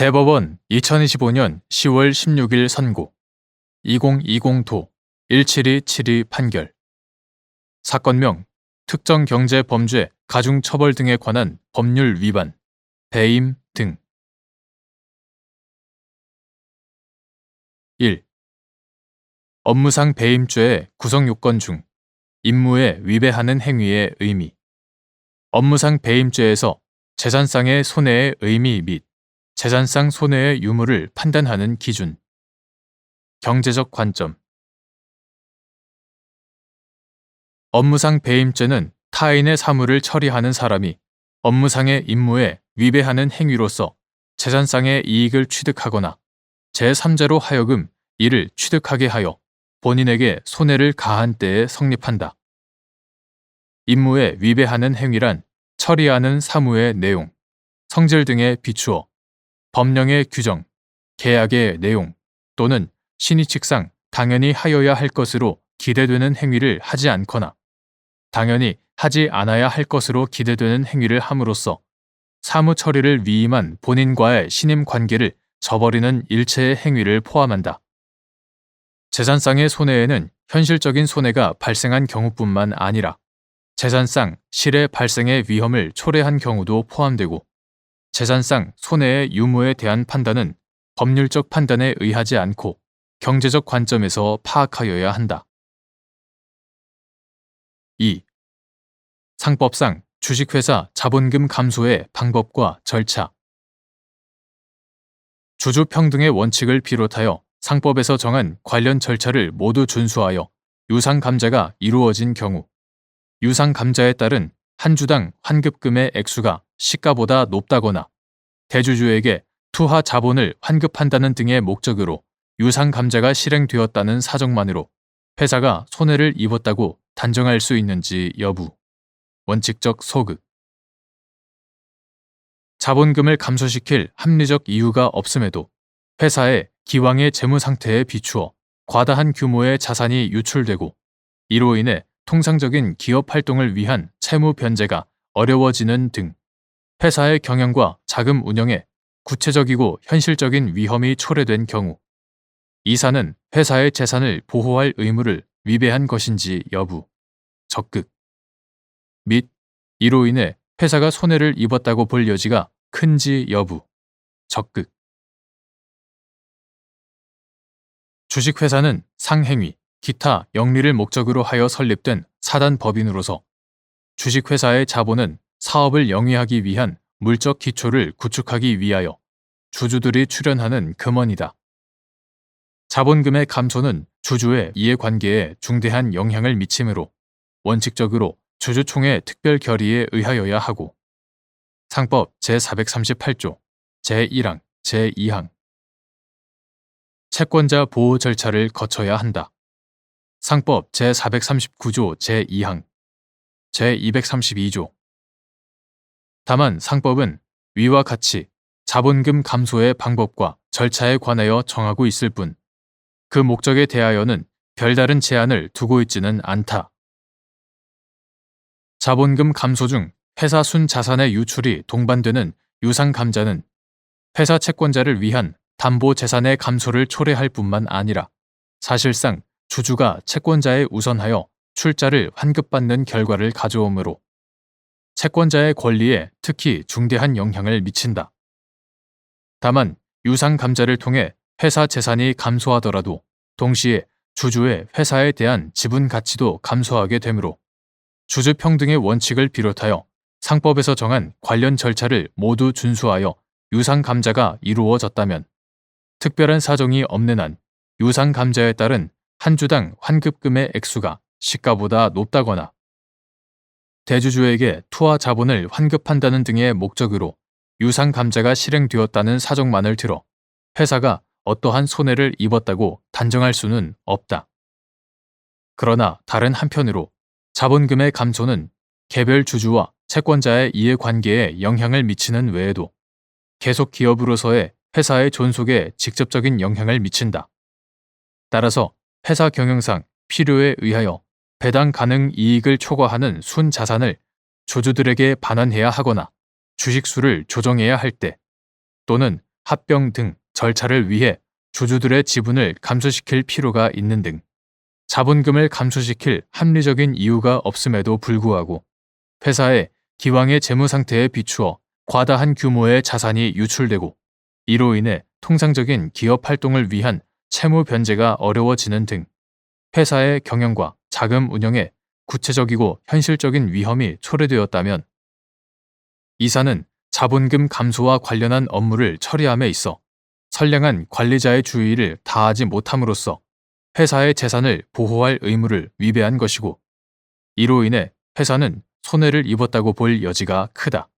대법원 2025년 10월 16일 선고 2020도 17272 판결 사건명 특정경제범죄 가중처벌 등에 관한 법률 위반 배임 등 1. 업무상 배임죄의 구성요건 중 임무에 위배하는 행위의 의미 업무상 배임죄에서 재산상의 손해의 의미 및 재산상 손해의 유무를 판단하는 기준 경제적 관점 업무상 배임죄는 타인의 사물을 처리하는 사람이 업무상의 임무에 위배하는 행위로서 재산상의 이익을 취득하거나 제3자로 하여금 이를 취득하게 하여 본인에게 손해를 가한 때에 성립한다. 임무에 위배하는 행위란 처리하는 사무의 내용, 성질 등에 비추어 법령의 규정, 계약의 내용 또는 신의칙상 당연히 하여야 할 것으로 기대되는 행위를 하지 않거나 당연히 하지 않아야 할 것으로 기대되는 행위를 함으로써 사무 처리를 위임한 본인과의 신임 관계를 저버리는 일체의 행위를 포함한다. 재산상의 손해에는 현실적인 손해가 발생한 경우뿐만 아니라 재산상 실의 발생의 위험을 초래한 경우도 포함되고 재산상 손해의 유무에 대한 판단은 법률적 판단에 의하지 않고 경제적 관점에서 파악하여야 한다. 2. 상법상 주식회사 자본금 감소의 방법과 절차 주주 평등의 원칙을 비롯하여 상법에서 정한 관련 절차를 모두 준수하여 유상감자가 이루어진 경우 유상감자에 따른 한 주당 환급금의 액수가 시가보다 높다거나 대주주에게 투하 자본을 환급한다는 등의 목적으로 유상감자가 실행되었다는 사정만으로 회사가 손해를 입었다고 단정할 수 있는지 여부 원칙적 소극 자본금을 감소시킬 합리적 이유가 없음에도 회사의 기왕의 재무 상태에 비추어 과다한 규모의 자산이 유출되고 이로 인해 통상적인 기업 활동을 위한 채무 변제가 어려워지는 등 회사의 경영과 자금 운영에 구체적이고 현실적인 위험이 초래된 경우 이사는 회사의 재산을 보호할 의무를 위배한 것인지 여부 적극 및 이로 인해 회사가 손해를 입었다고 볼 여지가 큰지 여부 적극 주식회사는 상행위, 기타 영리를 목적으로 하여 설립된 사단법인으로서 주식회사의 자본은 사업을 영위하기 위한 물적 기초를 구축하기 위하여 주주들이 출연하는 금원이다. 자본금의 감소는 주주의 이해관계에 중대한 영향을 미치므로 원칙적으로 주주총회 특별 결의에 의하여야 하고 상법 제438조 제1항 제2항 채권자 보호 절차를 거쳐야 한다. 상법 제439조 제2항 제232조 다만 상법은 위와 같이 자본금 감소의 방법과 절차에 관하여 정하고 있을 뿐 그 목적에 대하여는 별다른 제한을 두고 있지는 않다. 자본금 감소 중 회사 순자산의 유출이 동반되는 유상감자는 회사 채권자를 위한 담보 재산의 감소를 초래할 뿐만 아니라 사실상 주주가 채권자에 우선하여 출자를 환급받는 결과를 가져오므로 채권자의 권리에 특히 중대한 영향을 미친다. 다만 유상감자를 통해 회사 재산이 감소하더라도 동시에 주주의 회사에 대한 지분 가치도 감소하게 되므로 주주 평등의 원칙을 비롯하여 상법에서 정한 관련 절차를 모두 준수하여 유상감자가 이루어졌다면 특별한 사정이 없는 한 유상감자에 따른 한 주당 환급금의 액수가 시가보다 높다거나 대주주에게 투하 자본을 환급한다는 등의 목적으로 유상감자가 실행되었다는 사정만을 들어 회사가 어떠한 손해를 입었다고 단정할 수는 없다. 그러나 다른 한편으로 자본금의 감소는 개별 주주와 채권자의 이해관계에 영향을 미치는 외에도 계속 기업으로서의 회사의 존속에 직접적인 영향을 미친다. 따라서 회사 경영상 필요에 의하여 배당 가능 이익을 초과하는 순자산을 주주들에게 반환해야 하거나 주식수를 조정해야 할 때 또는 합병 등 절차를 위해 주주들의 지분을 감소시킬 필요가 있는 등 자본금을 감소시킬 합리적인 이유가 없음에도 불구하고 회사의 기왕의 재무 상태에 비추어 과다한 규모의 자산이 유출되고 이로 인해 통상적인 기업 활동을 위한 채무 변제가 어려워지는 등 회사의 경영과 자금 운영에 구체적이고 현실적인 위험이 초래되었다면 이사는 자본금 감소와 관련한 업무를 처리함에 있어 선량한 관리자의 주의를 다하지 못함으로써 회사의 재산을 보호할 의무를 위배한 것이고 이로 인해 회사는 손해를 입었다고 볼 여지가 크다.